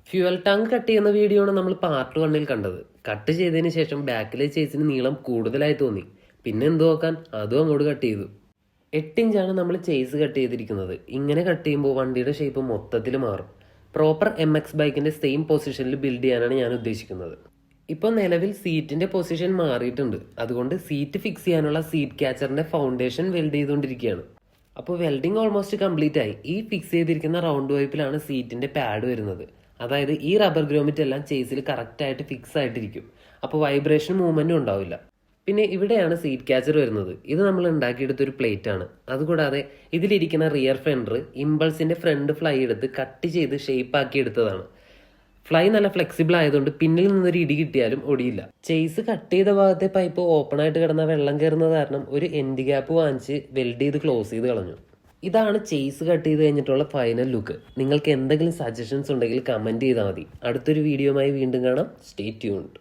Fuel tank cut ചെയ്യുന്ന video ആണ് നമ്മൾ പാർട്ട് 1 കണ്ടത്. കട്ട് ചെയ്തതിന് ശേഷം ബാക്കിലെ ചേസിന് നീളം കൂടുതലായി തോന്നി. പിന്നെ എന്ത് നോക്കാൻ അതും അങ്ങോട്ട് കട്ട് ചെയ്തു. 8 ഇഞ്ചാണ് നമ്മൾ ചേസ് കട്ട് ചെയ്തിരിക്കുന്നത്. ഇങ്ങനെ കട്ട് ചെയ്യുമ്പോൾ വണ്ടിയുടെ ഷേപ്പ് മൊത്തത്തിൽ മാറും. പ്രോപ്പർ MX ബൈക്കിൻ്റെ സെയിം പൊസിഷനിൽ ബിൽഡ് ചെയ്യാനാണ് ഞാൻ ഉദ്ദേശിക്കുന്നത്. ഇപ്പോൾ നിലവിൽ സീറ്റിൻ്റെ പൊസിഷൻ മാറിയിട്ടുണ്ട്. അതുകൊണ്ട് സീറ്റ് ഫിക്സ് ചെയ്യാനുള്ള സീറ്റ് ക്യാച്ചറിൻ്റെ ഫൗണ്ടേഷൻ വെൽഡ് ചെയ്തുകൊണ്ടിരിക്കുകയാണ്. അപ്പോൾ വെൽഡിങ് ഓൾമോസ്റ്റ് കംപ്ലീറ്റ് ആയി. ഈ ഫിക്സ് ചെയ്തിരിക്കുന്ന റൗണ്ട് വൈപ്പിലാണ് സീറ്റിൻ്റെ പാഡ് വരുന്നത്. അതായത് ഈ റബ്ബർ ഗ്രോമിറ്റ് എല്ലാം ചേസിൽ കറക്റ്റായിട്ട് ഫിക്സ് ആയിട്ടിരിക്കും. അപ്പോൾ വൈബ്രേഷൻ മൂവ്മെൻറ്റും ഉണ്ടാവില്ല. പിന്നെ ഇവിടെയാണ് സീറ്റ് ക്യാച്ചർ വരുന്നത്. ഇത് നമ്മൾ ഉണ്ടാക്കിയെടുത്തൊരു പ്ലേറ്റ് ആണ്. അതുകൂടാതെ ഇതിലിരിക്കുന്ന റിയർ ഫെൻഡർ ഇമ്പൾസിൻ്റെ ഫ്രണ്ട് ഫ്ലൈ എടുത്ത് കട്ട് ചെയ്ത് ഷേപ്പ് ആക്കി എടുത്തതാണ്. ഫ്ലൈ നല്ല ഫ്ലെക്സിബിൾ ആയതുകൊണ്ട് പിന്നിൽ നിന്നൊരു ഇടി കിട്ടിയാലും ഒടിയില്ല. ചേസ് കട്ട് ചെയ്ത ഭാഗത്തെ പൈപ്പ് ഓപ്പൺ ആയിട്ട് കിടന്ന വെള്ളം കയറുന്നത് കാരണം ഒരു എൻഡ് ഗ്യാപ്പ് വാങ്ങിച്ച് വെൽഡ് ചെയ്ത് ക്ലോസ് ചെയ്ത് കളഞ്ഞു. ഇതാണ് ചേസ് കട്ട് ചെയ്ത് കഴിഞ്ഞിട്ടുള്ള ഫൈനൽ ലുക്ക്. നിങ്ങൾക്ക് എന്തെങ്കിലും സജഷൻസ് ഉണ്ടെങ്കിൽ കമൻറ്റ് ചെയ്താൽ മതി. അടുത്തൊരു വീഡിയോയുമായി വീണ്ടും കാണാം. Stay tuned.